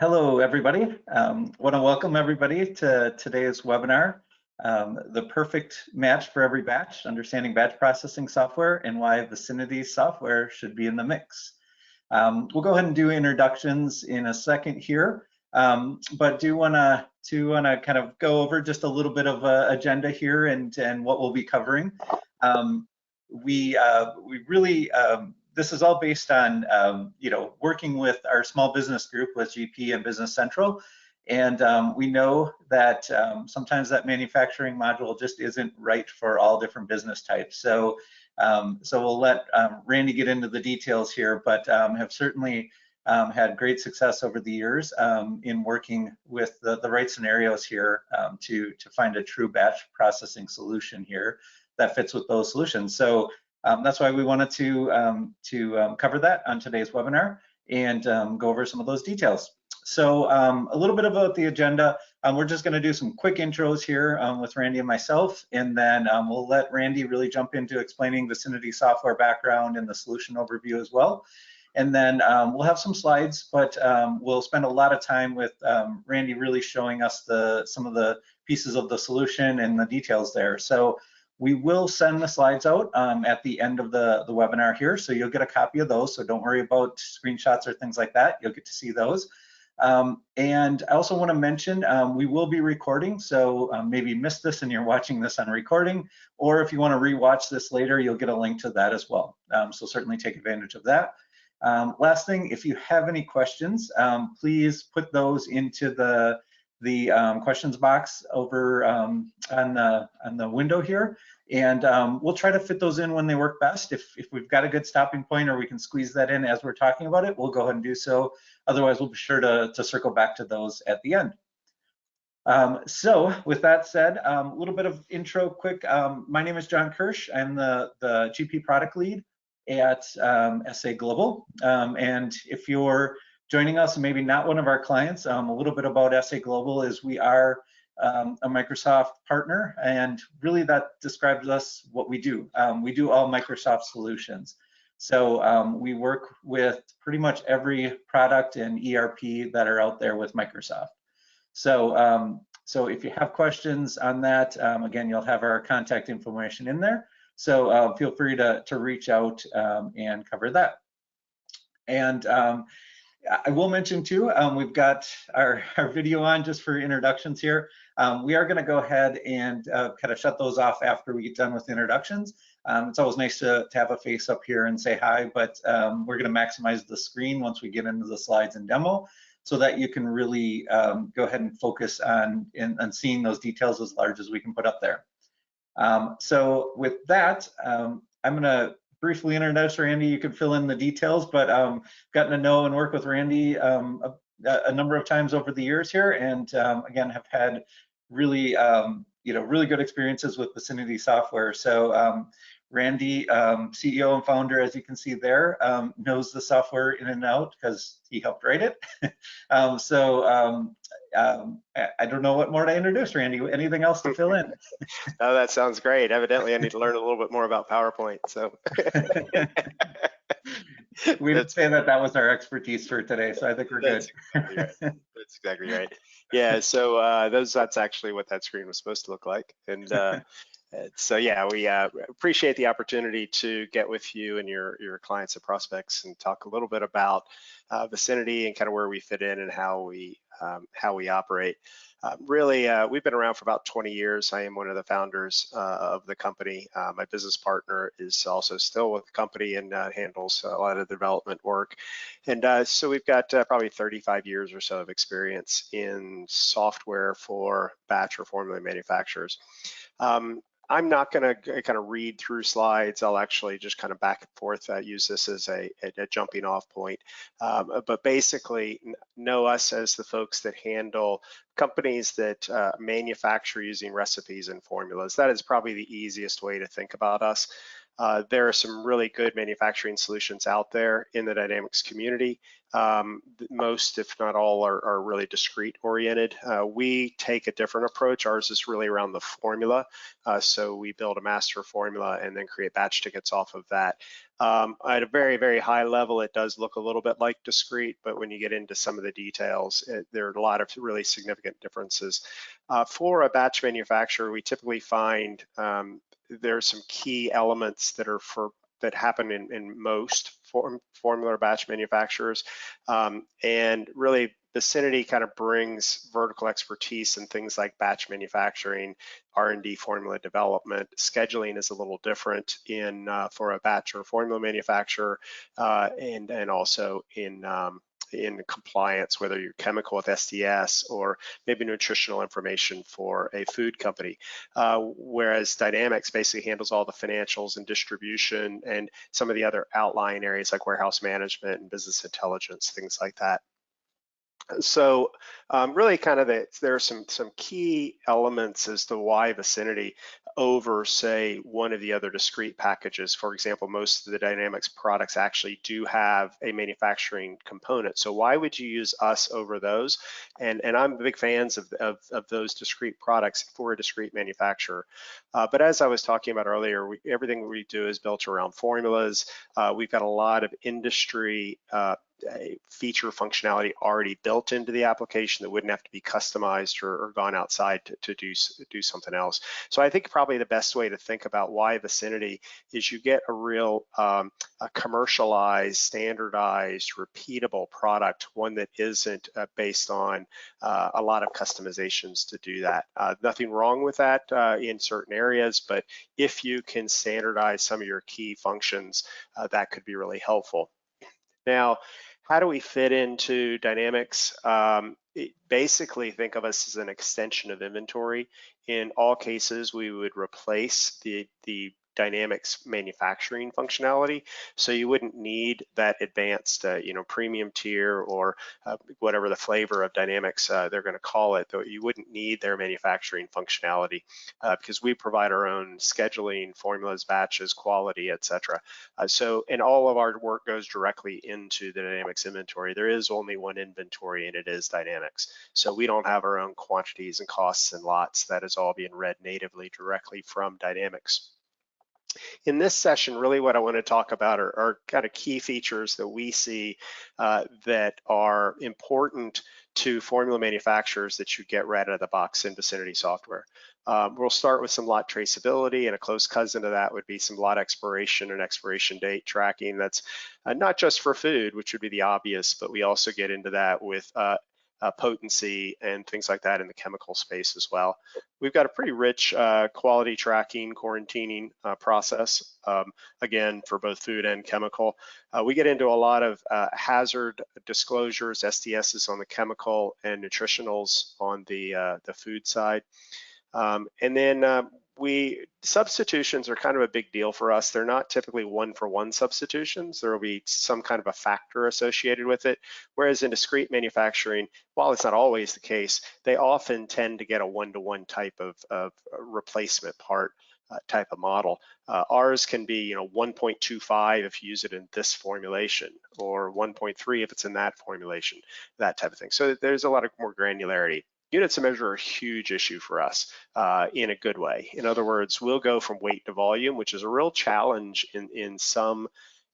Hello, everybody. Want to welcome everybody to today's webinar, the perfect match for every batch, understanding batch processing software and why Vicinity Software should be in the mix. We'll go ahead and do introductions in a second here, but do want to kind of go over just a little bit of agenda here and what we'll be covering. We really this is all based on working with our small business group with GP and Business Central, and we know that sometimes that manufacturing module just isn't right for all different business types. So we'll let Randy get into the details here, but have certainly had great success over the years in working with the right scenarios here to find a true batch processing solution here that fits with those solutions. So that's why we wanted to cover that on today's webinar and go over some of those details. So a little bit about the agenda. We're just going to do some quick intros here with Randy and myself, and then we'll let Randy really jump into explaining Vicinity Software background and the solution overview as well. And then we'll have some slides, but we'll spend a lot of time with Randy really showing us some of the pieces of the solution and the details there. So we will send the slides out at the end of the webinar here, so you'll get a copy of those, so don't worry about screenshots or things like that. You'll get to see those. And I also want to mention we will be recording, so maybe you missed this and you're watching this on recording, or if you want to rewatch this later, you'll get a link to that as well. So certainly take advantage of that. Last thing, if you have any questions, please put those into the questions box over on the window here, and we'll try to fit those in when they work best. If we've got a good stopping point or we can squeeze that in as we're talking about it, we'll go ahead and do so. Otherwise, we'll be sure to circle back to those at the end. So with that said, a little bit of intro quick. My name is John Kirsch. I'm the GP product lead at sa.global, and if you're joining us and maybe not one of our clients, a little bit about sa.global is we are a Microsoft partner, and really that describes us, what we do. We do all Microsoft solutions. So we work with pretty much every product and ERP that are out there with Microsoft. So so if you have questions on that, again, you'll have our contact information in there. So feel free to reach out and cover that. And I will mention too, we've got our video on just for introductions here. We are going to go ahead and kind of shut those off after we get done with introductions. It's always nice to have a face up here and say hi, but we're going to maximize the screen once we get into the slides and demo, so that you can really go ahead and focus on seeing those details as large as we can put up there. So with that, I'm going to briefly introduce Randy. You can fill in the details, but gotten to know and work with Randy a number of times over the years here, and again, have had really really good experiences with Vicinity Software. So Randy, CEO and founder, as you can see there, knows the software in and out because he helped write it. I don't know what more to introduce, Randy. Anything else to fill in? Oh, that sounds great. Evidently, I need to learn a little bit more about PowerPoint. So we didn't say that was our expertise for today, so I think we're good. Exactly right. That's exactly right. Yeah. So that's actually what that screen was supposed to look like, and so yeah, we appreciate the opportunity to get with you and your clients and prospects and talk a little bit about Vicinity and kind of where we fit in and how we operate. Really, we've been around for about 20 years. I am one of the founders of the company. My business partner is also still with the company and handles a lot of the development work. And so we've got probably 35 years or so of experience in software for batch or formula manufacturers. I'm not going to kind of read through slides. I'll actually just kind of back and forth use this as a jumping off point. But basically, know us as the folks that handle companies that manufacture using recipes and formulas. That is probably the easiest way to think about us. There are some really good manufacturing solutions out there in the Dynamics community. Most, if not all, are really discrete oriented. We take a different approach. Ours is really around the formula. So we build a master formula and then create batch tickets off of that. At a very, very high level, it does look a little bit like discrete, but when you get into some of the details, there are a lot of really significant differences. For a batch manufacturer, we typically find there are some key elements that happen in most formula batch manufacturers, and really Vicinity kind of brings vertical expertise in things like batch manufacturing, R&D formula development. Scheduling is a little different for a batch or formula manufacturer, and also in compliance, whether you're chemical with SDS or maybe nutritional information for a food company. Whereas Dynamics basically handles all the financials and distribution and some of the other outlying areas like warehouse management and business intelligence, things like that. So really kind of there are some key elements as to why Vicinity over, say, one of the other discrete packages. For example, most of the Dynamics products actually do have a manufacturing component. So why would you use us over those? And I'm big fans of those discrete products for a discrete manufacturer. But as I was talking about earlier, everything we do is built around formulas. We've got a lot of industry feature functionality already built into the application that wouldn't have to be customized or gone outside to do something else. So I think probably the best way to think about why Vicinity is you get a real a commercialized, standardized, repeatable product, one that isn't based on a lot of customizations to do that. Nothing wrong with that in certain areas, but if you can standardize some of your key functions, that could be really helpful. Now, how do we fit into Dynamics? Basically, think of us as an extension of inventory. In all cases, we would replace the Dynamics manufacturing functionality, so you wouldn't need that advanced, premium tier or whatever the flavor of Dynamics they're going to call it. Though you wouldn't need their manufacturing functionality because we provide our own scheduling, formulas, batches, quality, etc. And all of our work goes directly into the Dynamics inventory. There is only one inventory, and it is Dynamics. So we don't have our own quantities and costs and lots. That is all being read natively directly from Dynamics. In this session, really what I want to talk about are kind of key features that we see that are important to formula manufacturers that you get right out of the box in Vicinity Software. We'll start with some lot traceability, and a close cousin to that would be some lot expiration and expiration date tracking. That's not just for food, which would be the obvious, but we also get into that with potency and things like that in the chemical space as well. We've got a pretty rich quality tracking, quarantining process, again, for both food and chemical. We get into a lot of hazard disclosures, SDSs on the chemical and nutritionals on the food side. And then substitutions are kind of a big deal for us. They're not typically one-for-one substitutions. There will be some kind of a factor associated with it. Whereas in discrete manufacturing, while it's not always the case, they often tend to get a one-to-one type of replacement part type of model. Ours can be 1.25 if you use it in this formulation, or 1.3 if it's in that formulation, that type of thing. So there's a lot of more granularity. Units of measure are a huge issue for us in a good way. In other words, we'll go from weight to volume, which is a real challenge in some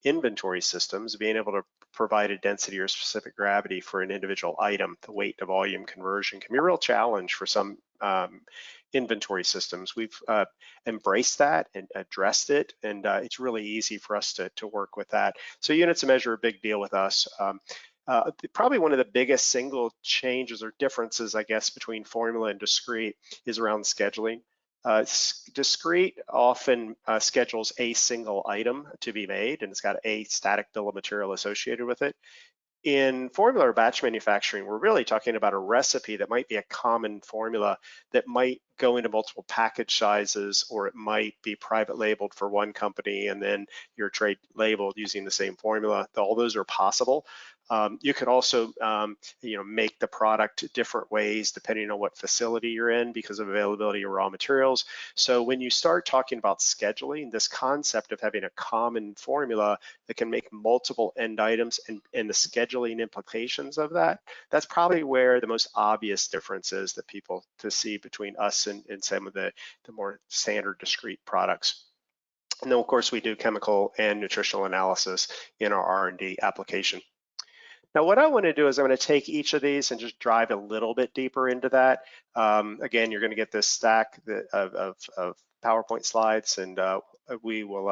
inventory systems. Being able to provide a density or specific gravity for an individual item, the weight to volume conversion can be a real challenge for some inventory systems. We've embraced that and addressed it, and it's really easy for us to work with that. So units of measure are a big deal with us. Probably one of the biggest single changes or differences, I guess, between formula and discrete is around scheduling. Discrete often schedules a single item to be made, and it's got a static bill of material associated with it. In formula or batch manufacturing, we're really talking about a recipe that might be a common formula that might go into multiple package sizes, or it might be private labeled for one company and then your trade labeled using the same formula. All those are possible. You could also make the product different ways depending on what facility you're in because of availability of raw materials. So when you start talking about scheduling, this concept of having a common formula that can make multiple end items and the scheduling implications of that, that's probably where the most obvious difference is that people to see between us and some of the more standard discrete products. And then of course we do chemical and nutritional analysis in our R&D application. Now, what I want to do is I'm going to take each of these and just drive a little bit deeper into that. Again, you're going to get this stack of PowerPoint slides, and we will.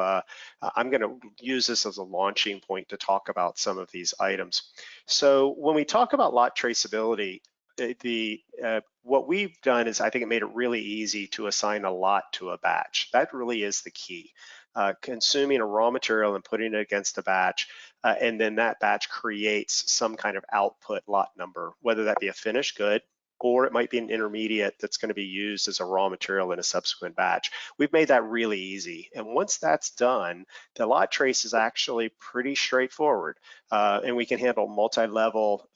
I'm going to use this as a launching point to talk about some of these items. So when we talk about lot traceability, what we've done is I think it made it really easy to assign a lot to a batch. That really is the key. Consuming a raw material and putting it against a batch, and then that batch creates some kind of output lot number, whether that be a finished good or it might be an intermediate that's going to be used as a raw material in a subsequent batch. We've made that really easy. And once that's done, the lot trace is actually pretty straightforward. And we can handle multi-level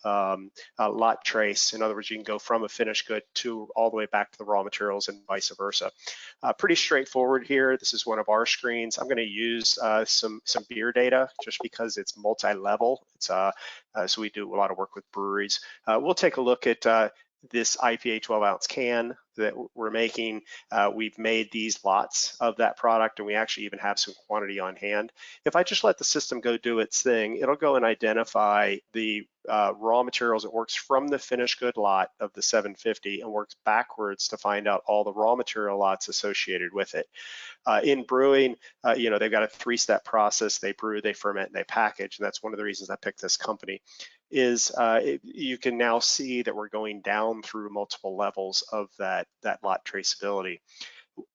lot trace. In other words, you can go from a finished good to all the way back to the raw materials and vice versa. Pretty straightforward here. This is one of our screens. I'm going to use some beer data just because it's multi-level. So we do a lot of work with breweries. We'll take a look at this IPA 12-ounce can that we're making. We've made these lots of that product, and we actually even have some quantity on hand. If I just let the system go do its thing, it'll go and identify the raw materials. It works from the finished good lot of the 750 and works backwards to find out all the raw material lots associated with it. In brewing, they've got a 3-step process. They brew, they ferment, and they package, and that's one of the reasons I picked this company. You can now see that we're going down through multiple levels of that lot traceability.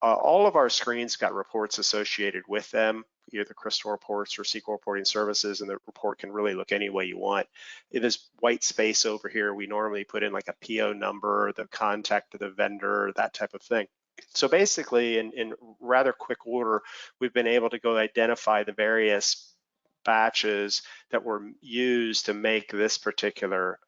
All of our screens got reports associated with them, either crystal reports or SQL reporting services, and the report can really look any way you want. In this white space over here, we normally put in like a PO number, the contact of the vendor, that type of thing. So basically, in rather quick order, we've been able to go identify the various batches that were used to make this particular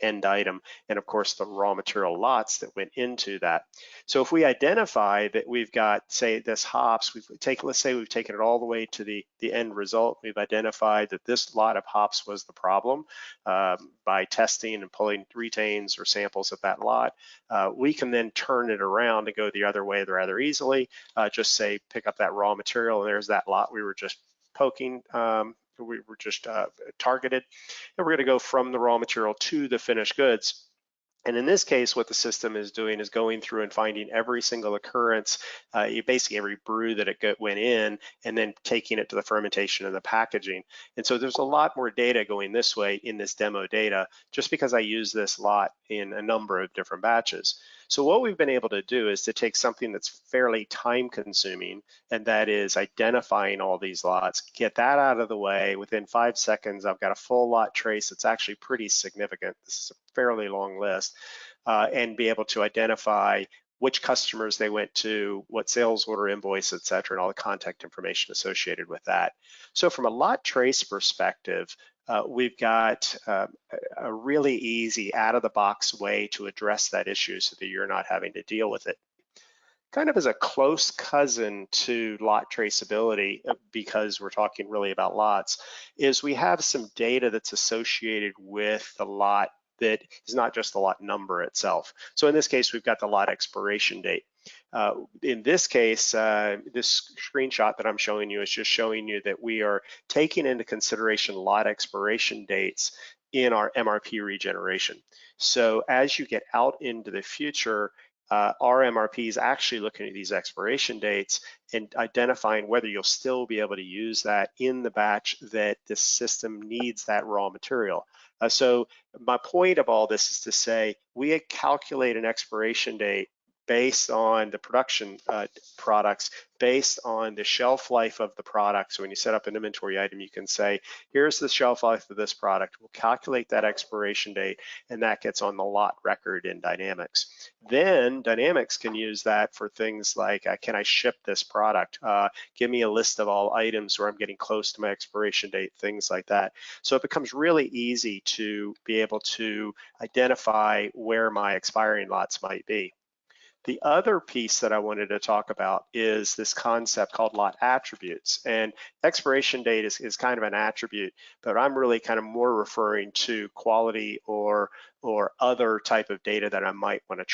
end item, and of course the raw material lots that went into that. So if we identify that we've got, say, this hops, let's say we've taken it all the way to the end result, we've identified that this lot of hops was the problem by testing and pulling retains or samples of that lot. We can then turn it around and go the other way rather easily. Just say pick up that raw material, and there's that lot we were just poking, we were just targeted, and we're going to go from the raw material to the finished goods. And in this case, what the system is doing is going through and finding every single occurrence, basically every brew that it went in, and then taking it to the fermentation and the packaging. And so there's a lot more data going this way in this demo data, just because I use this lot in a number of different batches. So what we've been able to do is to take something that's fairly time consuming, and that is identifying all these lots, get that out of the way. Within 5 seconds, I've got a full lot trace. It's actually pretty significant. This is a fairly long list, and be able to identify which customers they went to, what sales order, invoice, et cetera, and all the contact information associated with that. So from a lot trace perspective, we've got a really easy out-of-the-box way to address that issue so that you're not having to deal with it. Kind of as a close cousin to lot traceability, because we're talking really about lots, is we have some data that's associated with the lot that is not just the lot number itself. So in this case, we've got the lot expiration date. In this case, this screenshot that I'm showing you is just showing you that we are taking into consideration lot expiration dates in our MRP regeneration. So as you get out into the future, our MRP is actually looking at these expiration dates and identifying whether you'll still be able to use that in the batch that the system needs that raw material. So my point of all this is to say we calculate an expiration date based on the production products, based on the shelf life of the product. So when you set up an inventory item, you can say, here's the shelf life of this product. We'll calculate that expiration date, and that gets on the lot record in Dynamics. Then Dynamics can use that for things like, can I ship this product? Give me a list of all items where I'm getting close to my expiration date, things like that. So it becomes really easy to be able to identify where my expiring lots might be. The other piece that I wanted to talk about is this concept called lot attributes. And expiration date is kind of an attribute, but I'm really kind of more referring to quality or other type of data that I might want to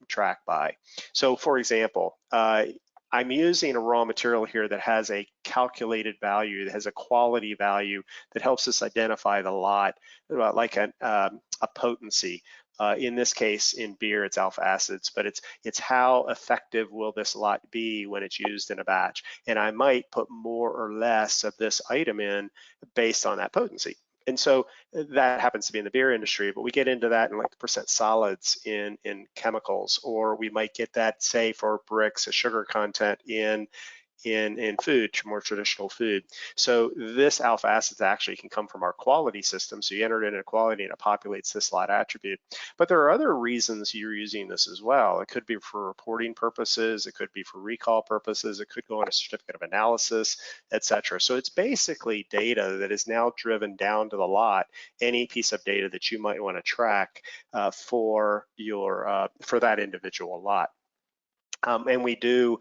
track by. So for example, I'm using a raw material here that has a calculated value, that has a quality value that helps us identify the lot, like a potency. In this case, in beer, it's alpha acids, but it's how effective will this lot be when it's used in a batch. And I might put more or less of this item in based on that potency. And so that happens to be in the beer industry, but we get into that in like percent solids in chemicals, or we might get that, say, for bricks, a sugar content in food, more traditional food. So this alpha acids actually can come from our quality system. So you enter it in a quality and it populates this lot attribute. But there are other reasons you're using this as well. It could be for reporting purposes, it could be for recall purposes, it could go in a certificate of analysis, etc. So it's basically data that is now driven down to the lot, any piece of data that you might want to track for that individual lot. And we do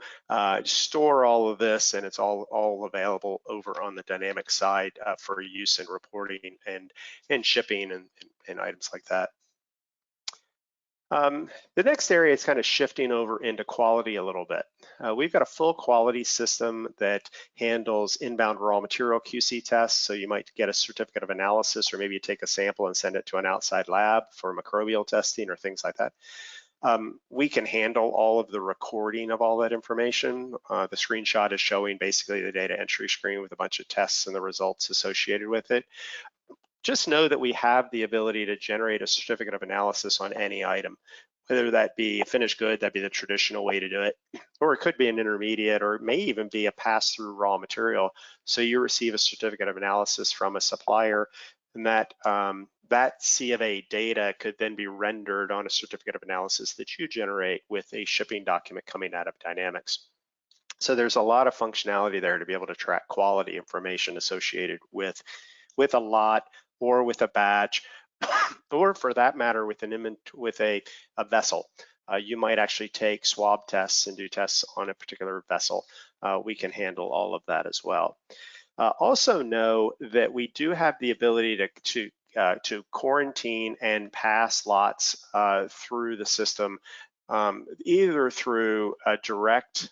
store all of this, and it's all available over on the Dynamics side for use in reporting and shipping and items like that. The next area is kind of shifting over into quality a little bit. We've got a full quality system that handles inbound raw material QC tests. So you might get a certificate of analysis, or maybe you take a sample and send it to an outside lab for microbial testing or things like that. We can handle all of the recording of all that information. The screenshot is showing basically the data entry screen with a bunch of tests and the results associated with it. Just know that we have the ability to generate a certificate of analysis on any item, whether that be a finished good, that'd be the traditional way to do it, or it could be an intermediate, or it may even be a pass-through raw material. So you receive a certificate of analysis from a supplier, and that C of A data could then be rendered on a certificate of analysis that you generate with a shipping document coming out of Dynamics. So there's a lot of functionality there to be able to track quality information associated with a lot or with a batch, or for that matter, with a vessel. You might actually take swab tests and do tests on a particular vessel. We can handle all of that as well. Also know that we do have the ability to quarantine and pass lots through the system, either through a direct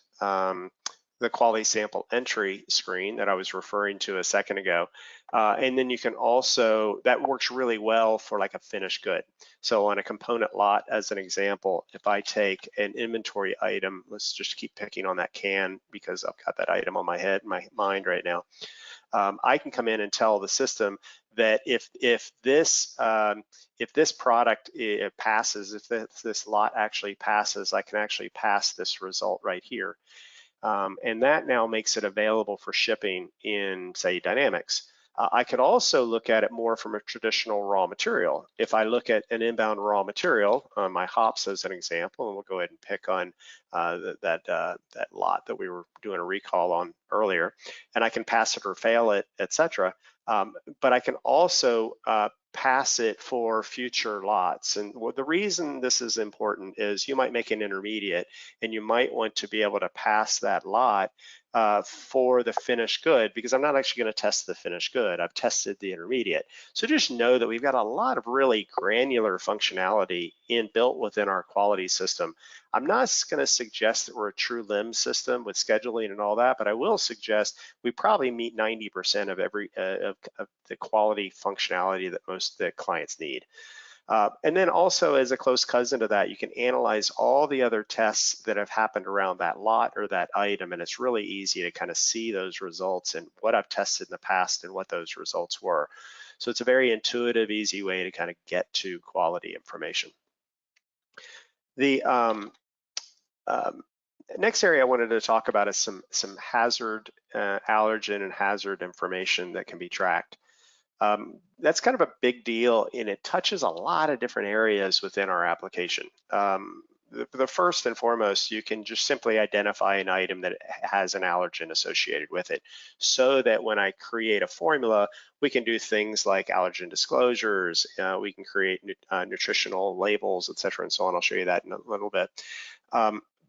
the quality sample entry screen that I was referring to a second ago. And then you can also, that works really well for like a finished good. So on a component lot, as an example, if I take an inventory item, let's just keep picking on that can because I've got that item on my mind right now. I can come in and tell the system that if this product passes, if this lot actually passes, I can actually pass this result right here. And that now makes it available for shipping in, say, Dynamics. I could also look at it more from a traditional raw material. If I look at an inbound raw material, my hops as an example, and we'll go ahead and pick on that lot that we were doing a recall on earlier, and I can pass it or fail it, etc. But I can also pass it for future lots. And the reason this is important is you might make an intermediate and you might want to be able to pass that lot for the finished good, because I'm not actually going to test the finished good. I've tested the intermediate. So just know that we've got a lot of really granular functionality built within our quality system. I'm not going to suggest that we're a true limb system with scheduling and all that, but I will suggest we probably meet 90% of of the quality functionality that most the clients need. And then also, as a close cousin to that, you can analyze all the other tests that have happened around that lot or that item, and it's really easy to kind of see those results and what I've tested in the past and what those results were. So it's a very intuitive, easy way to kind of get to quality information. Next area I wanted to talk about is some hazard, allergen and hazard information that can be tracked. That's kind of a big deal, and it touches a lot of different areas within our application. The first and foremost, you can just simply identify an item that has an allergen associated with it, so that when I create a formula, we can do things like allergen disclosures, we can create nutritional labels, et cetera, and so on. I'll show you that in a little bit.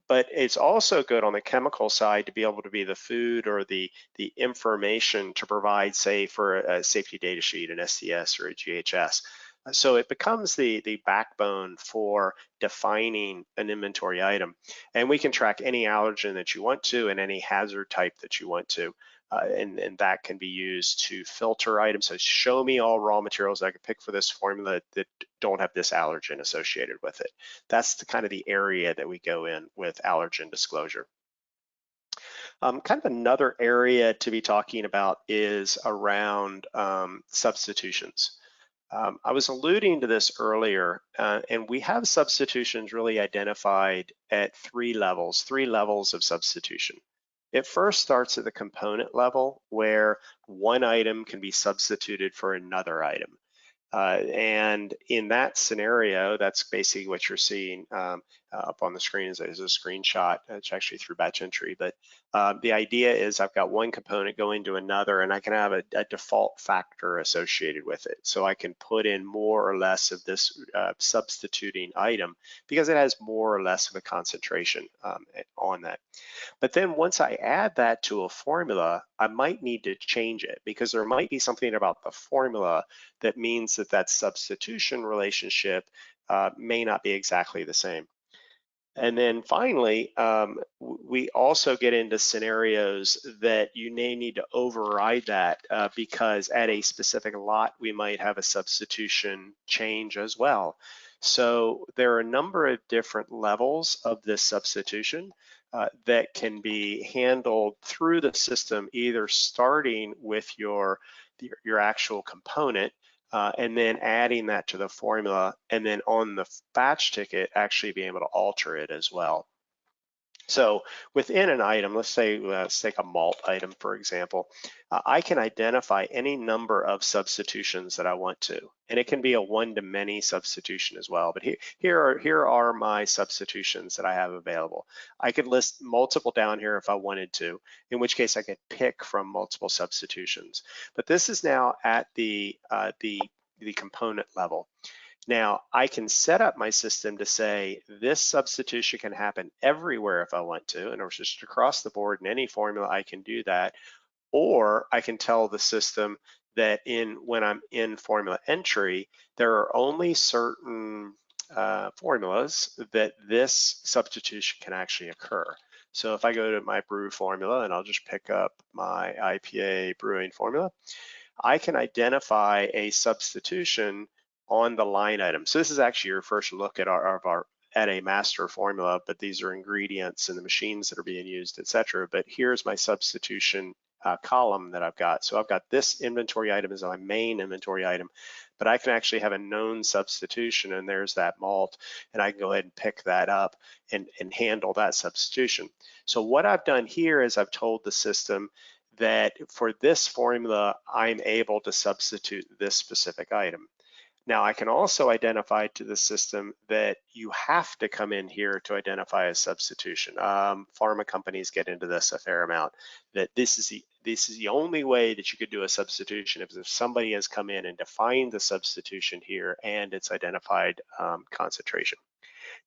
But it's also good on the chemical side to be able to be the food or the information to provide, say, for a safety data sheet, an STS or a GHS. So it becomes the backbone for defining an inventory item. And we can track any allergen that you want to and any hazard type that you want to. And that can be used to filter items. So show me all raw materials I can pick for this formula that don't have this allergen associated with it. That's the kind of the area that we go in with allergen disclosure. Kind of another area to be talking about is around substitutions. I was alluding to this earlier, and we have substitutions really identified at three levels of substitution. It first starts at the component level, where one item can be substituted for another item. And in that scenario, that's basically what you're seeing up on the screen is a screenshot. It's actually through batch entry, but the idea is I've got one component going to another, and I can have a default factor associated with it. So I can put in more or less of this substituting item because it has more or less of a concentration on that. But then once I add that to a formula, I might need to change it because there might be something about the formula that means that that substitution relationship may not be exactly the same. And then finally, we also get into scenarios that you may need to override that because at a specific lot, we might have a substitution change as well. So there are a number of different levels of this substitution that can be handled through the system, either starting with your actual component and then adding that to the formula, and then on the batch ticket, actually being able to alter it as well. So within an item, let's take a malt item, for example, I can identify any number of substitutions that I want to, and it can be a one-to-many substitution as well. But here are my substitutions that I have available. I could list multiple down here if I wanted to, in which case I could pick from multiple substitutions. But this is now at the component level. Now, I can set up my system to say this substitution can happen everywhere if I want to, and it's just across the board in any formula I can do that. Or I can tell the system that when I'm in formula entry, there are only certain formulas that this substitution can actually occur. So if I go to my brew formula, and I'll just pick up my IPA brewing formula, I can identify a substitution on the line item. So this is actually your first look at at a master formula, but these are ingredients and the machines that are being used, etc. But here's my substitution column that I've got. So I've got this inventory item as my main inventory item, but I can actually have a known substitution, and there's that malt, and I can go ahead and pick that up and handle that substitution. So what I've done here is I've told the system that for this formula, I'm able to substitute this specific item. Now I can also identify to the system that you have to come in here to identify a substitution. Pharma companies get into this a fair amount, that this is the only way that you could do a substitution if somebody has come in and defined the substitution here and it's identified concentration.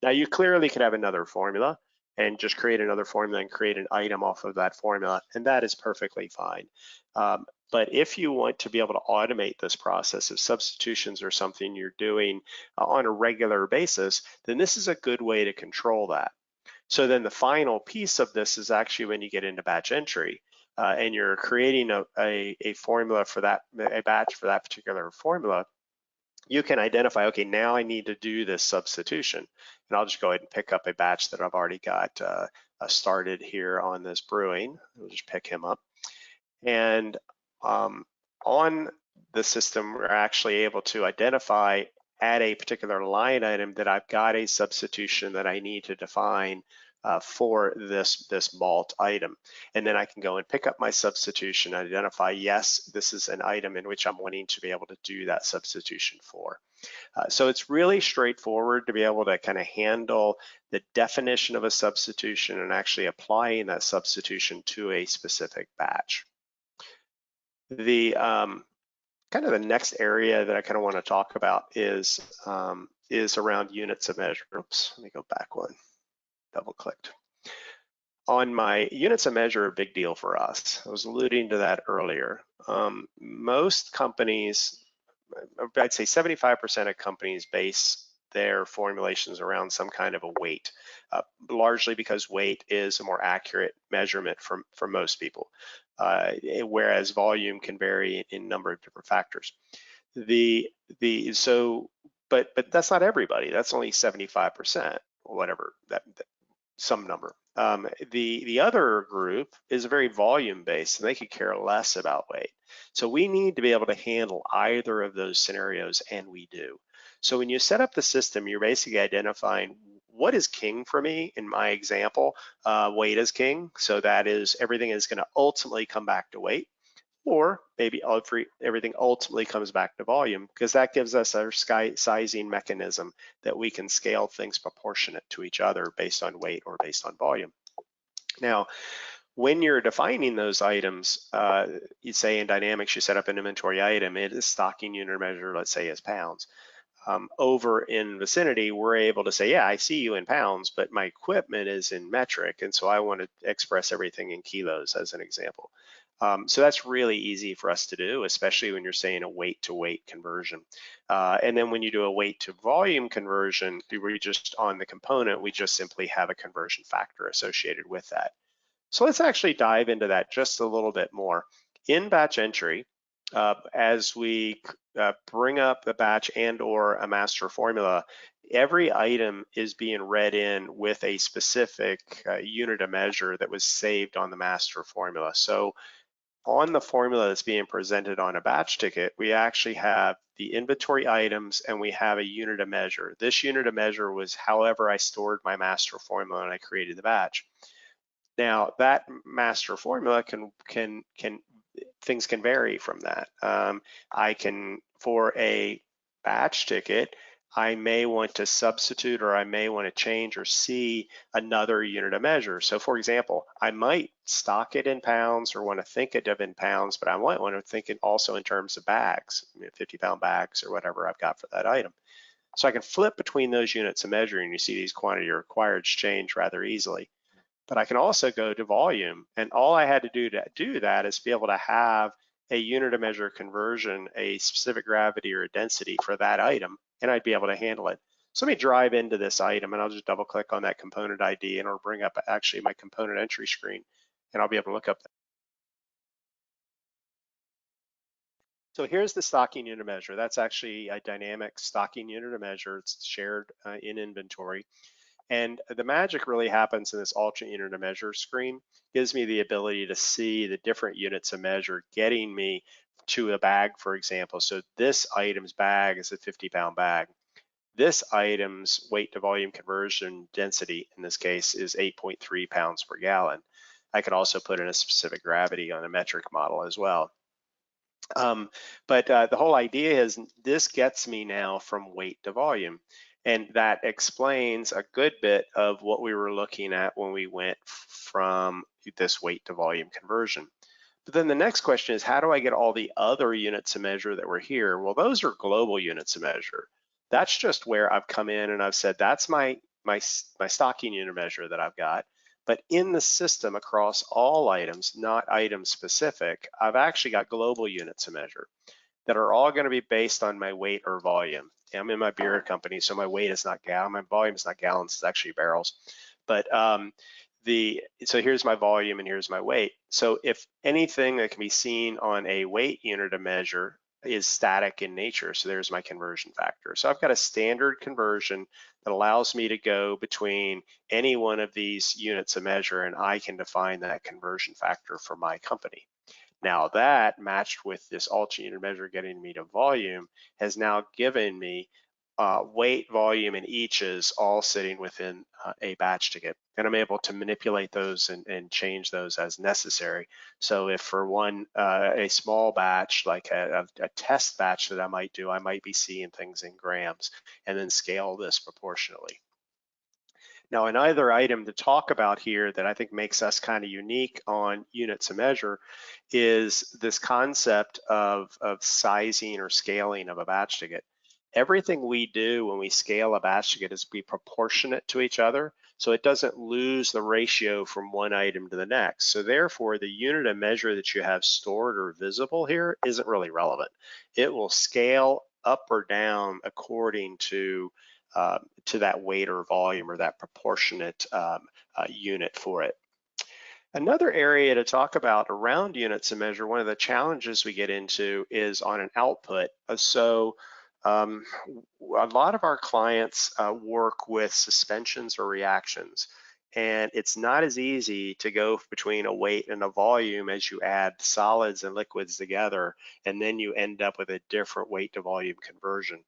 Now you clearly could have another formula and just create another formula and create an item off of that formula, and that is perfectly fine. But if you want to be able to automate this process, if substitutions are something you're doing on a regular basis, then this is a good way to control that. So then the final piece of this is actually when you get into batch entry and you're creating a formula for that, a batch for that particular formula, you can identify, okay, now I need to do this substitution. And I'll just go ahead and pick up a batch that I've already got started here on this brewing. We'll just pick him up. And on the system, we're actually able to identify at a particular line item that I've got a substitution that I need to define for this malt item. And then I can go and pick up my substitution, identify, yes, this is an item in which I'm wanting to be able to do that substitution for. So it's really straightforward to be able to kind of handle the definition of a substitution and actually applying that substitution to a specific batch. The kind of the next area that I kind of want to talk about is around units of measure. Oops, let me go back one. Double clicked. On my units of measure, a big deal for us. I was alluding to that earlier. Most companies, I'd say 75% of companies base their formulations around some kind of a weight, largely because weight is a more accurate measurement for most people, whereas volume can vary in a number of different factors. But that's not everybody. That's only 75%, or whatever that some number. The other group is very volume based, and they could care less about weight. So we need to be able to handle either of those scenarios, and we do. So when you set up the system, you're basically identifying what is king for me. In my example, weight is king. So that is, everything is going to ultimately come back to weight, or maybe everything ultimately comes back to volume, because that gives us our sizing mechanism that we can scale things proportionate to each other based on weight or based on volume. Now, when you're defining those items, you say in Dynamics, you set up an inventory item, it is stocking unit measure, let's say is pounds. Over in Vicinity, we're able to say, yeah, I see you in pounds, but my equipment is in metric, and so I want to express everything in kilos as an example. So that's really easy for us to do, especially when you're saying a weight to weight conversion. And then when you do a weight to volume conversion, we just on the component, we just simply have a conversion factor associated with that. So let's actually dive into that just a little bit more. In batch entry, as we bring up the batch and or a master formula, every item is being read in with a specific unit of measure that was saved on the master formula. So on the formula that's being presented on a batch ticket, we actually have the inventory items and we have a unit of measure. This unit of measure was however I stored my master formula and I created the batch. Now that master formula things can vary from that. I can, for a batch ticket, I may want to substitute or I may want to change or see another unit of measure. So for example, I might stock it in pounds or want to think it of in pounds, but I might want to think it also in terms of bags, 50-pound bags or whatever I've got for that item. So I can flip between those units of measure and you see these quantity required change rather easily. But I can also go to volume, and all I had to do that is be able to have a unit of measure conversion, a specific gravity or a density for that item, and I'd be able to handle it. So let me drive into this item and I'll just double click on that component ID and it'll bring up actually my component entry screen and I'll be able to look up that. So here's the stocking unit of measure. That's actually a dynamic stocking unit of measure. It's shared in inventory. And the magic really happens in this alternate unit of measure screen. Gives me the ability to see the different units of measure getting me to a bag, for example. So this item's bag is a 50-pound bag. This item's weight to volume conversion density, in this case, is 8.3 pounds per gallon. I could also put in a specific gravity on a metric model as well. But the whole idea is this gets me now from weight to volume. And that explains a good bit of what we were looking at when we went from this weight to volume conversion. But then the next question is, how do I get all the other units of measure that were here? Well, those are global units of measure. That's just where I've come in and I've said, that's my stocking unit measure that I've got. But in the system across all items, not item specific, I've actually got global units of measure that are all going to be based on my weight or volume. I'm in my beer company, so my weight is not gallon, my volume is not gallons, it's actually barrels. But so here's my volume and here's my weight. So if anything that can be seen on a weight unit of measure is static in nature, so there's my conversion factor. So I've got a standard conversion that allows me to go between any one of these units of measure and I can define that conversion factor for my company. Now that matched with this alternate unit measure getting me to volume has now given me weight, volume, and each is all sitting within a batch ticket. And I'm able to manipulate those and change those as necessary. So if for one, a small batch, like a test batch that I might do, I might be seeing things in grams and then scale this proportionally. Now, another item to talk about here that I think makes us kind of unique on units to measure is this concept of sizing or scaling of a batch ticket. Everything we do when we scale a batch ticket is be proportionate to each other, so it doesn't lose the ratio from one item to the next. So therefore, the unit of measure that you have stored or visible here isn't really relevant. It will scale up or down according to that weight or volume or that proportionate unit for it. Another area to talk about around units of measure, one of the challenges we get into is on an output. A lot of our clients work with suspensions or reactions, and it's not as easy to go between a weight and a volume as you add solids and liquids together, and then you end up with a different weight to volume conversion.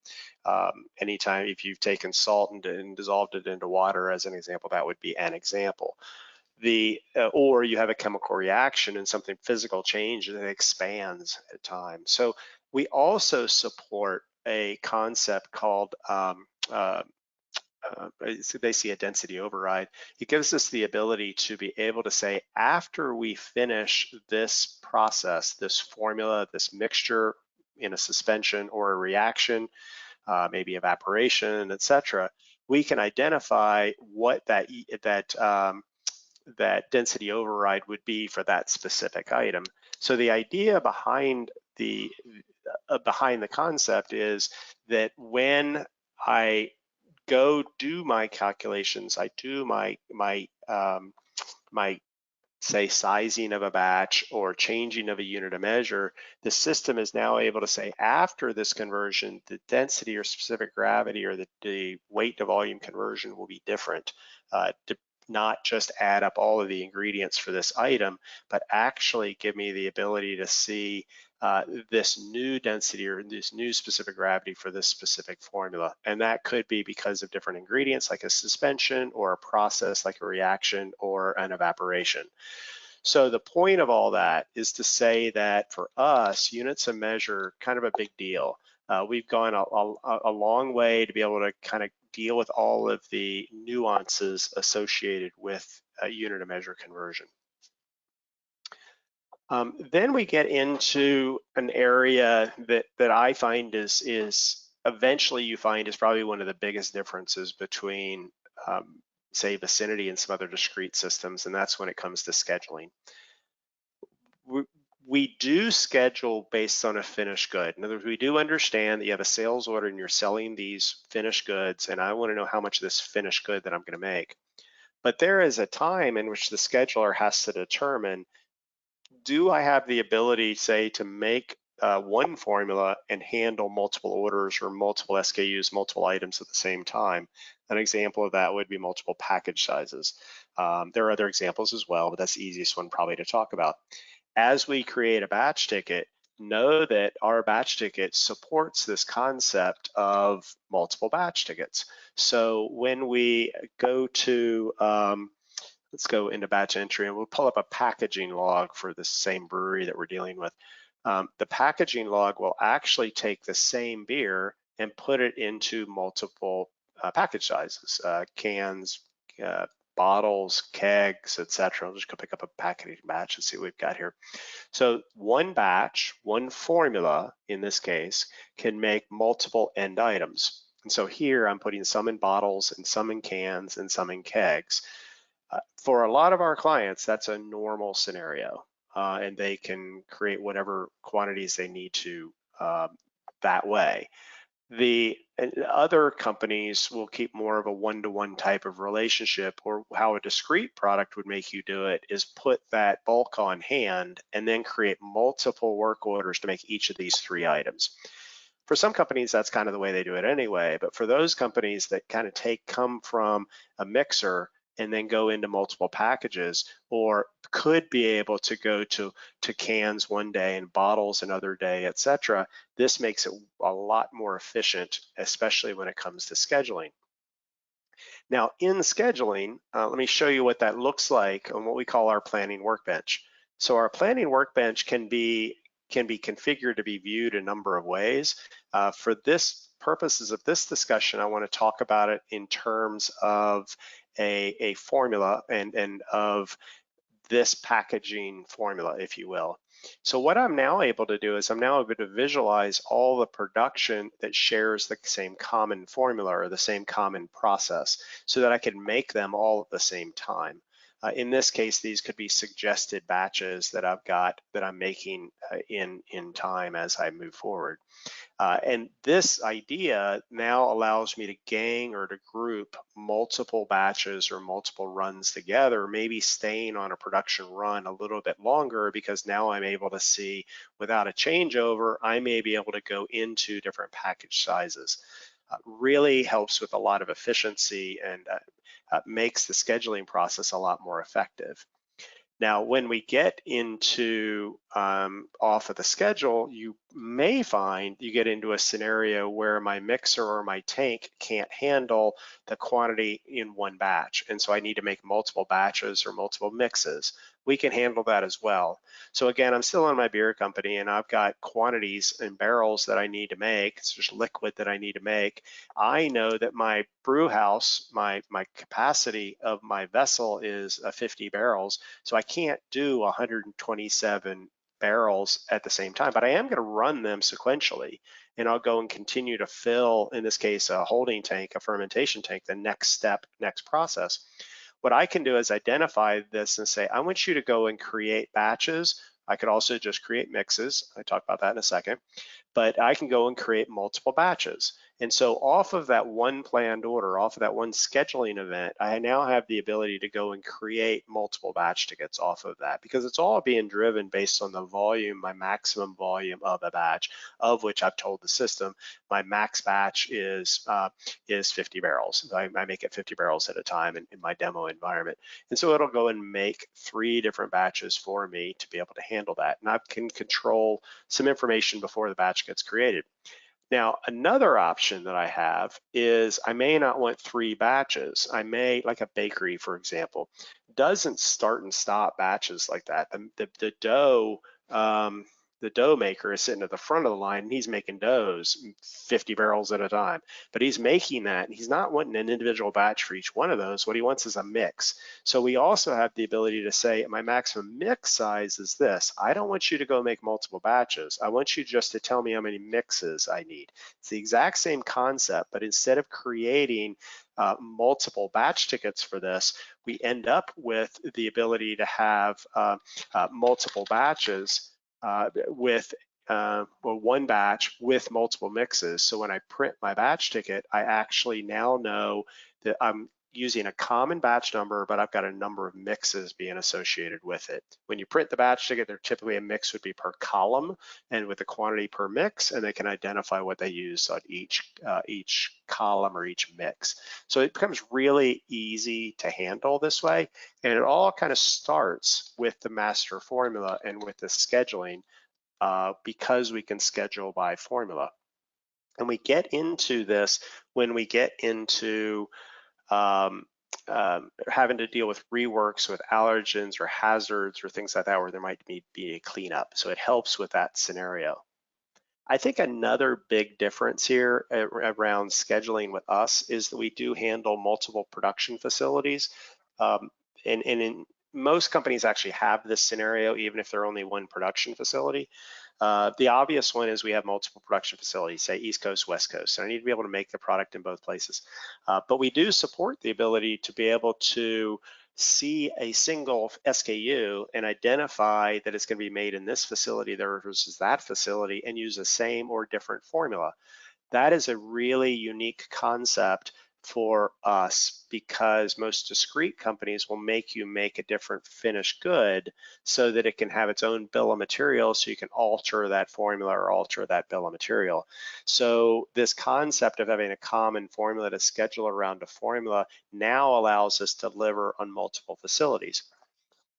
Anytime if you've taken salt and dissolved it into water, as an example, that would be an example. Or you have a chemical reaction and something physical changes and it expands at time. So we also support a concept called it's basically a density override. It gives us the ability to be able to say, after we finish this process, this formula, this mixture in a suspension or a reaction, maybe evaporation, etc., we can identify what that density override would be for that specific item. So the idea behind the concept is that when I go do my calculations, I do my say sizing of a batch or changing of a unit of measure, the system is now able to say, after this conversion, the density or specific gravity or the weight to volume conversion will be different. To not just add up all of the ingredients for this item, but actually give me the ability to see this new density or this new specific gravity for this specific formula. And that could be because of different ingredients like a suspension or a process like a reaction or an evaporation. So the point of all that is to say that for us, units of measure, kind of a big deal. We've gone a long way to be able to kind of deal with all of the nuances associated with a unit of measure conversion. Then we get into an area that I find is eventually you find is probably one of the biggest differences between say Vicinity and some other discrete systems, and that's when it comes to scheduling. We do schedule based on a finished good. In other words, we do understand that you have a sales order and you're selling these finished goods, and I want to know how much of this finished good that I'm going to make. But there is a time in which the scheduler has to determine, do I have the ability, say, to make one formula and handle multiple orders or multiple SKUs, multiple items at the same time? An example of that would be multiple package sizes. There are other examples as well, but that's the easiest one probably to talk about. As we create a batch ticket, know that our batch ticket supports this concept of multiple batch tickets. So when we go to, let's go into batch entry and we'll pull up a packaging log for the same brewery that we're dealing with. The packaging log will actually take the same beer and put it into multiple package sizes, cans, bottles, kegs, etc. I'll just go pick up a packaging batch and see what we've got here. So one batch, one formula in this case, can make multiple end items. And so here I'm putting some in bottles and some in cans and some in kegs. For a lot of our clients, that's a normal scenario, and they can create whatever quantities they need to that way. The other companies will keep more of a one-to-one type of relationship, or how a discrete product would make you do it is put that bulk on hand and then create multiple work orders to make each of these 3 items. For some companies, that's kind of the way they do it anyway, but for those companies that kind of come from a mixer and then go into multiple packages, or could be able to go to cans one day and bottles another day, etc. This makes it a lot more efficient, especially when it comes to scheduling. Now, in scheduling, let me show you what that looks like on what we call our planning workbench. So our planning workbench can be configured to be viewed a number of ways. For this purposes of this discussion, I want to talk about it in terms of a formula and of this packaging formula, if you will. So what I'm now able to do is I'm now able to visualize all the production that shares the same common formula or the same common process so that I can make them all at the same time. In this case, these could be suggested batches that I've got that I'm making in time as I move forward. And this idea now allows me to gang or to group multiple batches or multiple runs together, maybe staying on a production run a little bit longer because now I'm able to see without a changeover, I may be able to go into different package sizes. Really helps with a lot of efficiency and makes the scheduling process a lot more effective. Now, when we get into off of the schedule, you may find you get into a scenario where my mixer or my tank can't handle the quantity in one batch. And so I need to make multiple batches or multiple mixes. We can handle that as well. So again, I'm still on my beer company and I've got quantities in barrels that I need to make. It's just liquid that I need to make. I know that my brew house, my capacity of my vessel is 50 barrels. So I can't do 127 barrels at the same time, but I am going to run them sequentially. And I'll go and continue to fill, in this case, a holding tank, a fermentation tank, the next step, next process. What I can do is identify this and say, I want you to go and create batches. I could also just create mixes. I talk about that in a second, but I can go and create multiple batches. And so off of that one planned order, off of that one scheduling event, I now have the ability to go and create multiple batch tickets off of that because it's all being driven based on the volume, my maximum volume of a batch, of which I've told the system my max batch is 50 barrels. I make it 50 barrels at a time in my demo environment. And so it'll go and make 3 different batches for me to be able to handle that. And I can control some information before the batch gets created. Now, another option that I have is I may not want 3 batches. I may, like a bakery, for example, doesn't start and stop batches like that. The dough maker is sitting at the front of the line and he's making doughs 50 barrels at a time, but he's making that and he's not wanting an individual batch for each one of those. What he wants is a mix. So we also have the ability to say my maximum mix size is this. I don't want you to go make multiple batches. I want you just to tell me how many mixes I need. It's the exact same concept, but instead of creating multiple batch tickets for this, we end up with the ability to have multiple batches with one batch with multiple mixes. So when I print my batch ticket, I actually now know that I'm using a common batch number, but I've got a number of mixes being associated with it. When you print the batch ticket, there typically a mix would be per column and with a quantity per mix, and they can identify what they use on each column or each mix. So it becomes really easy to handle this way, and it all kind of starts with the master formula and with the scheduling because we can schedule by formula. And we get into this when we get into having to deal with reworks with allergens or hazards or things like that where there might be a cleanup. So it helps with that scenario. I think another big difference here around scheduling with us is that we do handle multiple production facilities. And in most companies actually have this scenario, even if they're only one production facility. The obvious one is we have multiple production facilities, say East Coast, West Coast, and I need to be able to make the product in both places. But we do support the ability to be able to see a single SKU and identify that it's going to be made in this facility versus that facility and use the same or different formula. That is a really unique concept for us because most discrete companies will make you make a different finished good so that it can have its own bill of material so you can alter that formula or alter that bill of material. So this concept of having a common formula to schedule around a formula now allows us to deliver on multiple facilities.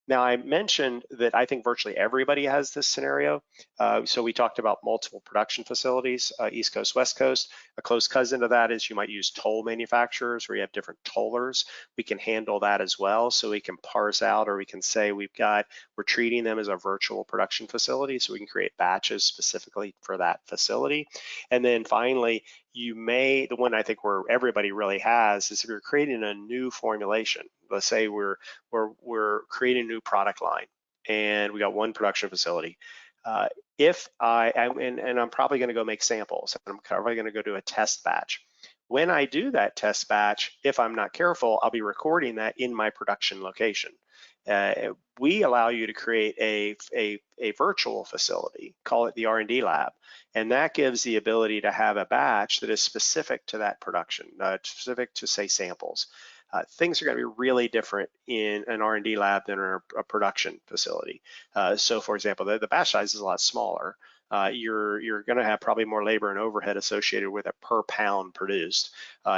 Now, I mentioned that I think virtually everybody has this scenario. So we talked about multiple production facilities, East Coast, West Coast. A close cousin of that is you might use toll manufacturers where you have different tollers. We can handle that as well. So we can parse out, or we can say we're treating them as a virtual production facility. So we can create batches specifically for that facility. And then finally, the one I think where everybody really has is if you're creating a new formulation. Let's say we're creating a new product line and we got one production facility. I'm probably going to go make samples, and I'm probably going to go do a test batch. When I do that test batch, if I'm not careful, I'll be recording that in my production location. We allow you to create a virtual facility, call it the R&D lab, and that gives the ability to have a batch that is specific to that production, specific to, say, samples. Things are going to be really different in an R&D lab than in a production facility. So for example, the batch size is a lot smaller. You're going to have probably more labor and overhead associated with it per pound produced.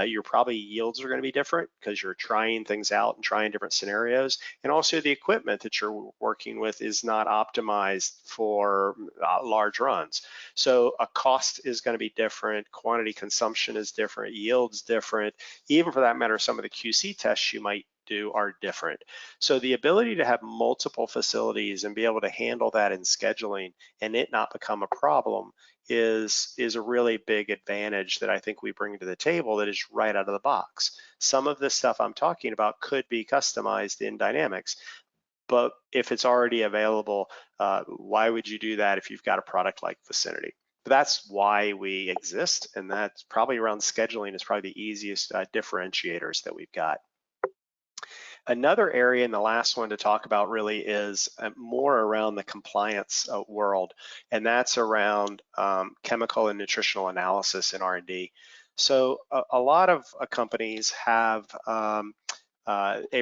Your probably yields are going to be different because you're trying things out and trying different scenarios. And also the equipment that you're working with is not optimized for large runs. So a cost is going to be different. Quantity consumption is different. Yields different. Even for that matter, some of the QC tests you might do are different. So the ability to have multiple facilities and be able to handle that in scheduling and it not become a problem is a really big advantage that I think we bring to the table that is right out of the box. Some of this stuff I'm talking about could be customized in Dynamics, but if it's already available, why would you do that if you've got a product like Vicinity? But that's why we exist, and that's probably around scheduling is probably the easiest differentiators that we've got. Another area, and the last one to talk about really, is more around the compliance world, and that's around chemical and nutritional analysis in R&D. So a lot of companies have a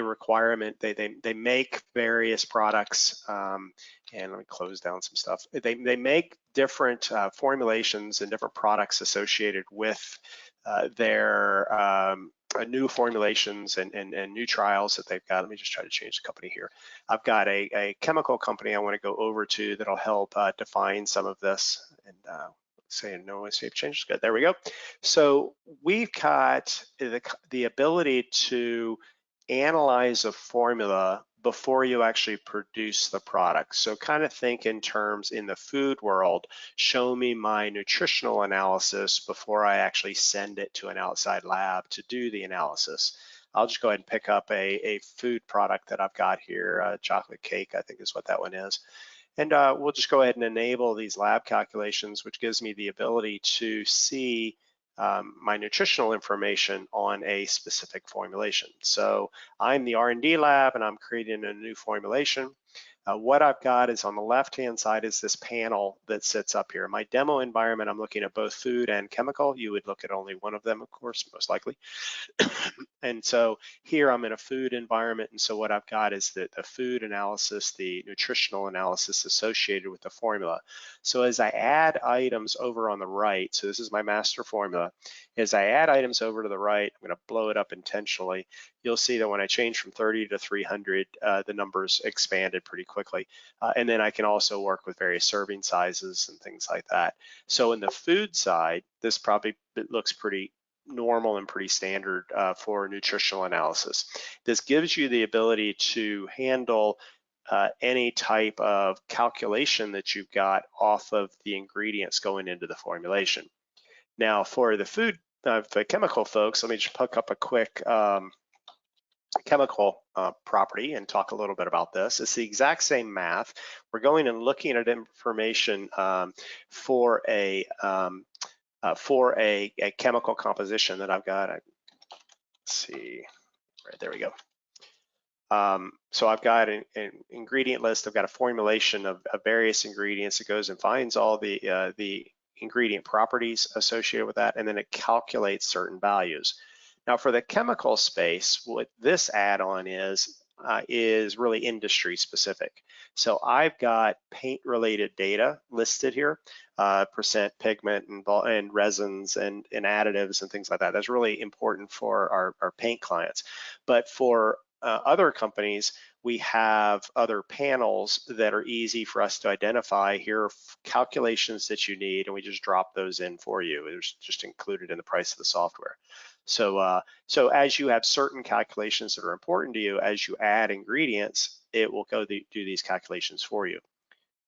requirement. They make various products, and let me close down some stuff. They make different formulations and different products associated with their new formulations and new trials that they've got. Let me just try to change the company here. I've got a chemical company I want to go over to that'll help define some of this. And say no escape changes. Good, there we go. So we've got the ability to analyze a formula before you actually produce the product. So kind of think in terms in the food world, show me my nutritional analysis before I actually send it to an outside lab to do the analysis. I'll just go ahead and pick up a food product that I've got here, chocolate cake, I think is what that one is. And we'll just go ahead and enable these lab calculations, which gives me the ability to see my nutritional information on a specific formulation. So I'm the R&D lab and I'm creating a new formulation. What I've got is on the left-hand side is this panel that sits up here. My demo environment, I'm looking at both food and chemical. You would look at only one of them, of course, most likely. And so here I'm in a food environment. And so what I've got is the food analysis, the nutritional analysis associated with the formula. So as I add items over on the right, so this is my master formula, as I add items over to the right, I'm going to blow it up intentionally. You'll see that when I change from 30 to 300, the numbers expanded pretty quickly. And then I can also work with various serving sizes and things like that. So in the food side, this probably looks pretty normal and pretty standard for nutritional analysis. This gives you the ability to handle any type of calculation that you've got off of the ingredients going into the formulation. Now for the food, the chemical folks, let me just pick up a quick chemical property and talk a little bit about this. It's the exact same math. We're going and looking at information for a chemical composition that I've got. Let's see, right there we go. So I've got an ingredient list. I've got a formulation of various ingredients. It goes and finds all the ingredient properties associated with that, and then it calculates certain values. Now for the chemical space, what this add-on is really industry specific. So I've got paint related data listed here, percent pigment and resins and additives and things like that. That's really important for our paint clients. But for other companies, we have other panels that are easy for us to identify. Here are calculations that you need, and we just drop those in for you. It's just included in the price of the software. So, so as you have certain calculations that are important to you, as you add ingredients, it will go do these calculations for you.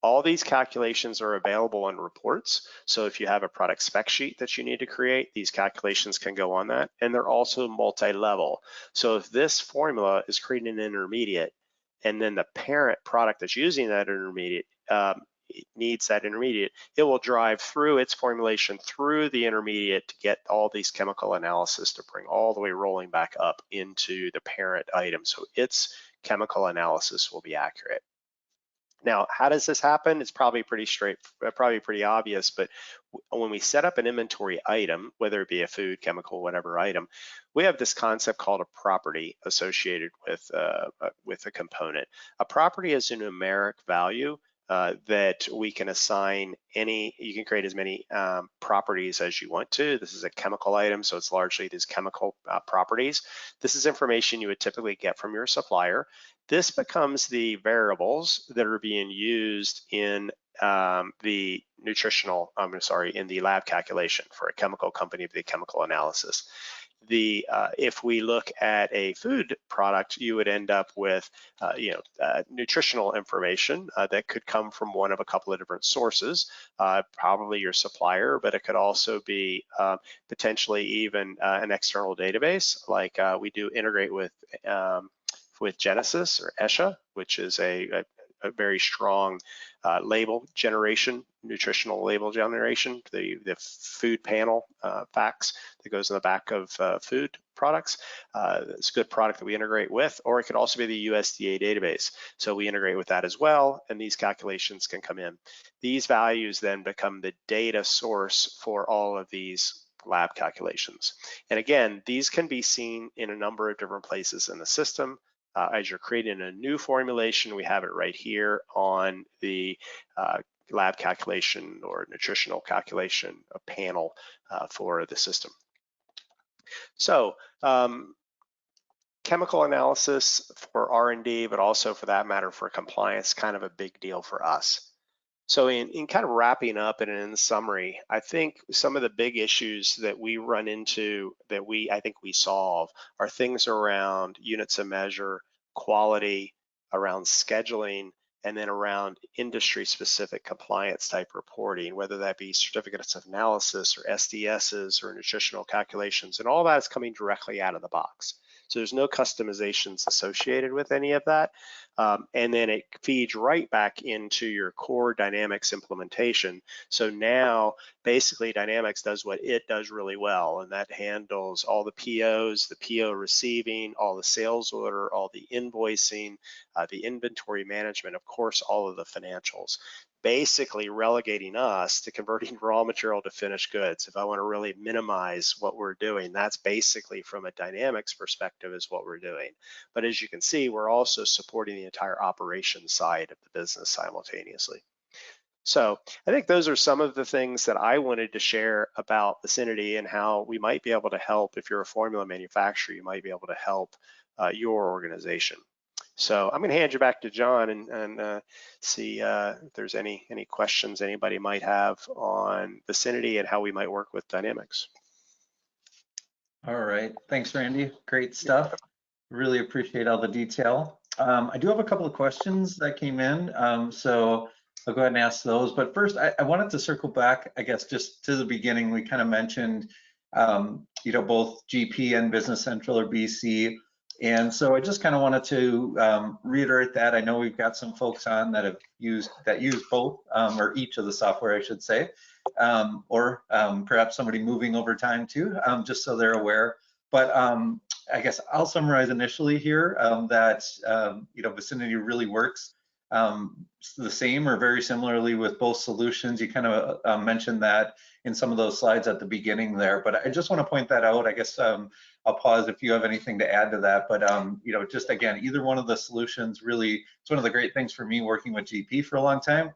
All these calculations are available in reports. So if you have a product spec sheet that you need to create, these calculations can go on that. And they're also multi-level. So if this formula is creating an intermediate, and then the parent product that's using that intermediate needs that intermediate, it will drive through its formulation through the intermediate to get all these chemical analysis to bring all the way rolling back up into the parent item. So its chemical analysis will be accurate. Now, how does this happen? It's probably pretty obvious, but when we set up an inventory item, whether it be a food, chemical, whatever item, we have this concept called a property associated with a component. A property is a numeric value that we can assign you can create as many properties as you want to. This is a chemical item, so it's largely these chemical properties. This is information you would typically get from your supplier. This becomes the variables that are being used in the in the lab calculation for a chemical company, the chemical analysis. If we look at a food product, you would end up with nutritional information that could come from one of a couple of different sources, probably your supplier, but it could also be potentially even an external database, like we do integrate with Genesis or ESHA, which is a very strong label generation, nutritional label generation, the food panel facts that goes in the back of food products. It's a good product that we integrate with, or it could also be the USDA database. So we integrate with that as well, and these calculations can come in. These values then become the data source for all of these lab calculations. And again, these can be seen in a number of different places in the system. As you're creating a new formulation, we have it right here on the lab calculation or nutritional calculation panel for the system. So chemical analysis for R&D, but also for that matter for compliance, kind of a big deal for us. So in kind of wrapping up and in summary, I think some of the big issues that we run into that I think we solve are things around units of measure, quality, around scheduling, and then around industry specific compliance type reporting, whether that be certificates of analysis or SDSs or nutritional calculations, and all that is coming directly out of the box. So there's no customizations associated with any of that. And then it feeds right back into your core Dynamics implementation. So now basically Dynamics does what it does really well, and that handles all the POs, the PO receiving, all the sales order, all the invoicing, the inventory management, of course, all of the financials. Basically relegating us to converting raw material to finished goods. If I want to really minimize what we're doing, that's basically from a Dynamics perspective is what we're doing. But as you can see, we're also supporting the entire operations side of the business simultaneously. So I think those are some of the things that I wanted to share about Vicinity and how we might be able to help. If you're a formula manufacturer, you might be able to help your organization. So I'm going to hand you back to John and see if there's any questions anybody might have on Vicinity and how we might work with Dynamics. All right, thanks, Randy. Great stuff. Really appreciate all the detail. I do have a couple of questions that came in, so I'll go ahead and ask those. But first, I wanted to circle back, I guess, just to the beginning. We kind of mentioned, both GP and Business Central or BC. And so I just kind of wanted to reiterate that. I know we've got some folks on that use both or each of the software, I should say, or perhaps somebody moving over time too, just so they're aware. But I guess I'll summarize initially here that Vicinity really works the same or very similarly with both solutions. You kind of mentioned that in some of those slides at the beginning there, but I just want to point that out. I guess I'll pause if you have anything to add to that, but just again, either one of the solutions really, it's one of the great things for me working with GP for a long time,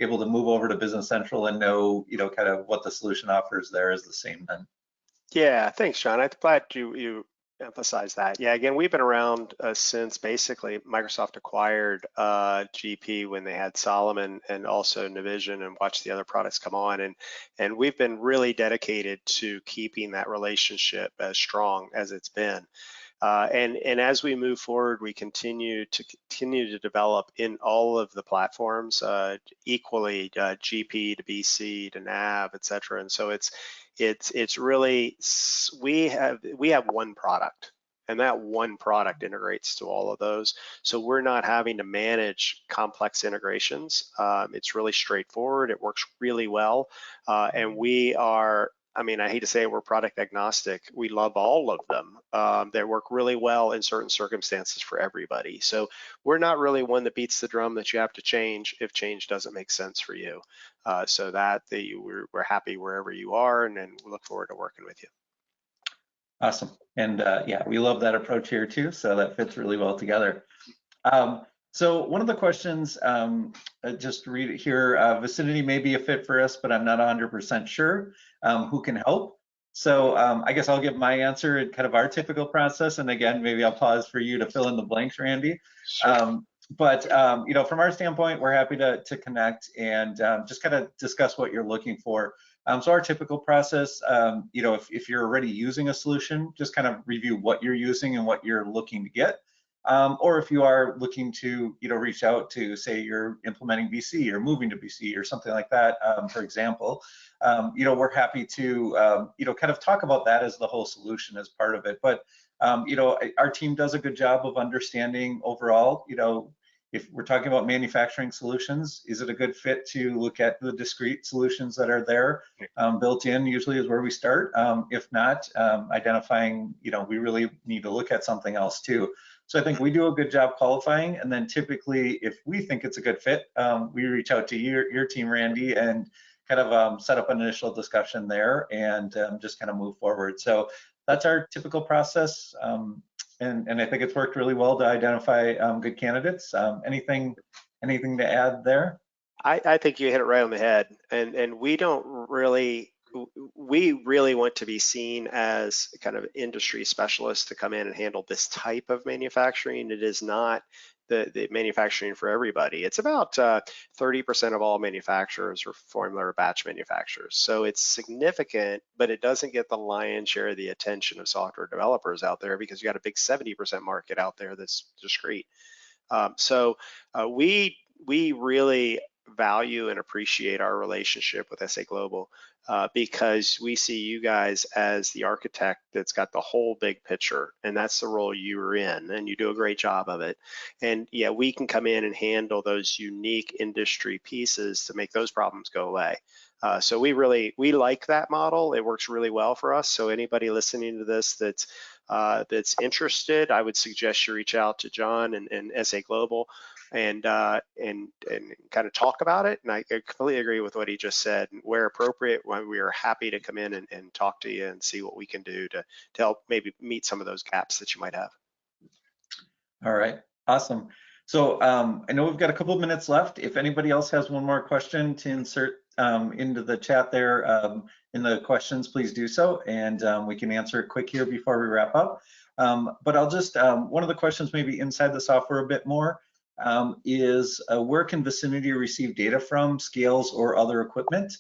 able to move over to Business Central and know, kind of what the solution offers there is the same then. Yeah, thanks, John. I'm glad you emphasize that. Yeah, again, we've been around since basically Microsoft acquired GP when they had Solomon and also Navision, and watched the other products come on. And we've been really dedicated to keeping that relationship as strong as it's been. And as we move forward, we continue to develop in all of the platforms equally, GP to BC to nav, et cetera. And so it's really, we have one product, and that one product integrates to all of those. So we're not having to manage complex integrations. It's really straightforward. It works really well, and we are, I mean, I hate to say it, we're product agnostic. We love all of them. They work really well in certain circumstances for everybody. So we're not really one that beats the drum that you have to change if change doesn't make sense for you. So we're happy wherever you are, and we look forward to working with you. Awesome. And yeah, we love that approach here too. So that fits really well together. So one of the questions, just to read it here, Vicinity may be a fit for us, but I'm not 100% sure. Who can help? So I guess I'll give my answer in kind of our typical process. And again, maybe I'll pause for you to fill in the blanks, Randy. Sure. But you know, from our standpoint, we're happy to connect and just kind of discuss what you're looking for. So our typical process, you know, if you're already using a solution, just kind of review what you're using and what you're looking to get. Or if you are looking to, you know, reach out to, say, you're implementing BC or moving to BC or something like that, for example, you know, we're happy to, you know, kind of talk about that as the whole solution as part of it. But, you know, our team does a good job of understanding overall, you know, if we're talking about manufacturing solutions, is it a good fit to look at the discrete solutions that are there? Built in usually is where we start. If not, identifying, you know, we really need to look at something else too. So I think we do a good job qualifying, and then typically, if we think it's a good fit, we reach out to your team, Randy, and kind of set up an initial discussion there, and just kind of move forward. So that's our typical process, and I think it's worked really well to identify good candidates. Anything to add there? I think you hit it right on the head, and we don't really. We really want to be seen as kind of industry specialists to come in and handle this type of manufacturing. It is not the manufacturing for everybody. It's about 30% of all manufacturers are formula or batch manufacturers. So it's significant, but it doesn't get the lion's share of the attention of software developers out there, because you got a big 70% market out there that's discrete. So we really value and appreciate our relationship with sa.global, because we see you guys as the architect that's got the whole big picture, and that's the role you're in, and you do a great job of it. And yeah, we can come in and handle those unique industry pieces to make those problems go away. So we like that model. It works really well for us. So anybody listening to this that's interested, I would suggest you reach out to John and sa.global and kind of talk about it. And I completely agree with what he just said. Where appropriate, we are happy to come in and talk to you and see what we can do to help maybe meet some of those gaps that you might have. All right, awesome. So I know we've got a couple of minutes left. If anybody else has one more question to insert into the chat there in the questions, please do so, and we can answer it quick here before we wrap up. But I'll just, one of the questions maybe inside the software a bit more is where can Vicinity receive data from, scales, or other equipment?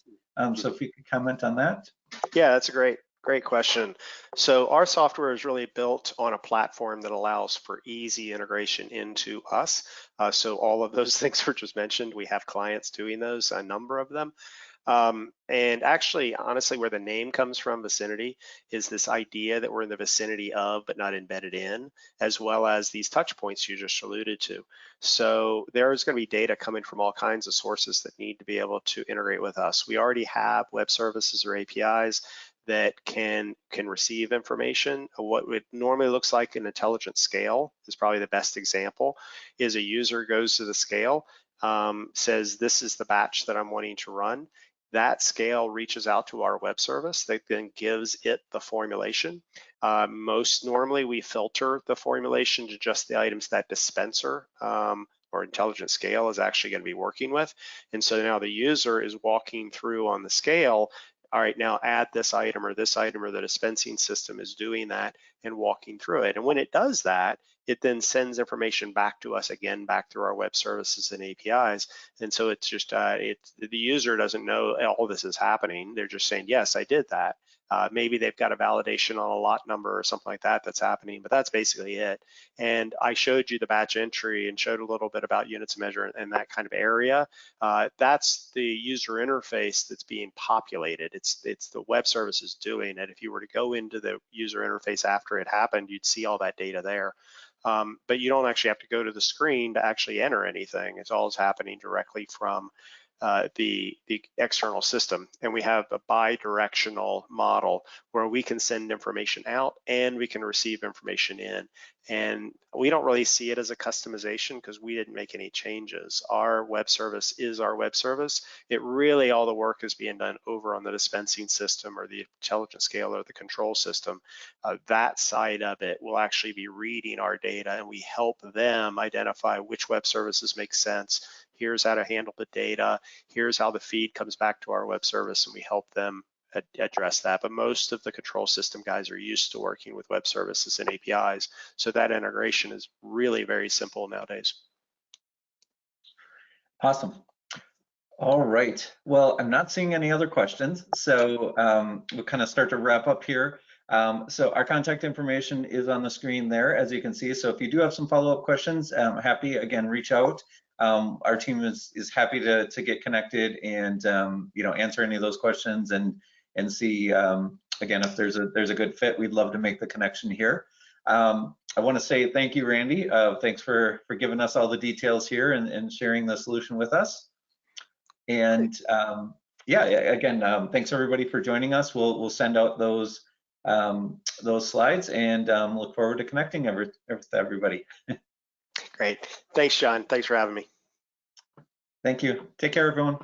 So if you could comment on that. Yeah, that's a great question. So our software is really built on a platform that allows for easy integration into us. So all of those things were just mentioned. We have clients doing those, a number of them. And actually, honestly, where the name comes from, Vicinity, is this idea that we're in the vicinity of, but not embedded in, as well as these touch points you just alluded to. So there's going to be data coming from all kinds of sources that need to be able to integrate with us. We already have web services or APIs that can receive information. What it normally looks like an intelligent scale is probably the best example, is a user goes to the scale, says, this is the batch that I'm wanting to run. That scale reaches out to our web service that then gives it the formulation. Most normally we filter the formulation to just the items that dispenser or intelligent scale is actually going to be working with. And so now the user is walking through on the scale, all right, now add this item or the dispensing system is doing that and walking through it. And when it does that, it then sends information back to us again, back through our web services and APIs. And so it's just, the user doesn't know all this is happening. They're just saying, yes, I did that. Maybe they've got a validation on a lot number or something like that that's happening, but that's basically it. And I showed you the batch entry and showed a little bit about units of measure and that kind of area. That's the user interface that's being populated. It's the web services doing it. If you were to go into the user interface after it happened, you'd see all that data there. But you don't actually have to go to the screen to actually enter anything. It's all happening directly from the external system. And we have a bi-directional model where we can send information out and we can receive information in. And we don't really see it as a customization because we didn't make any changes. Our web service is our web service. It really, all the work is being done over on the dispensing system or the intelligence scale or the control system. That side of it will actually be reading our data, and we help them identify which web services make sense. Here's how to handle the data. Here's how the feed comes back to our web service, and we help them address that. But most of the control system guys are used to working with web services and APIs. So that integration is really very simple nowadays. Awesome. All right. Well, I'm not seeing any other questions. So we'll kind of start to wrap up here. So our contact information is on the screen there, as you can see. So if you do have some follow-up questions, happy, again, reach out. Our team is happy to get connected and answer any of those questions and see again if there's a good fit. We'd love to make the connection here. I want to say thank you, Randy. Thanks for giving us all the details here and sharing the solution with us. And yeah, again, thanks everybody for joining us. We'll send out those slides and look forward to connecting with everybody. Great. Thanks, John. Thanks for having me. Thank you. Take care, everyone.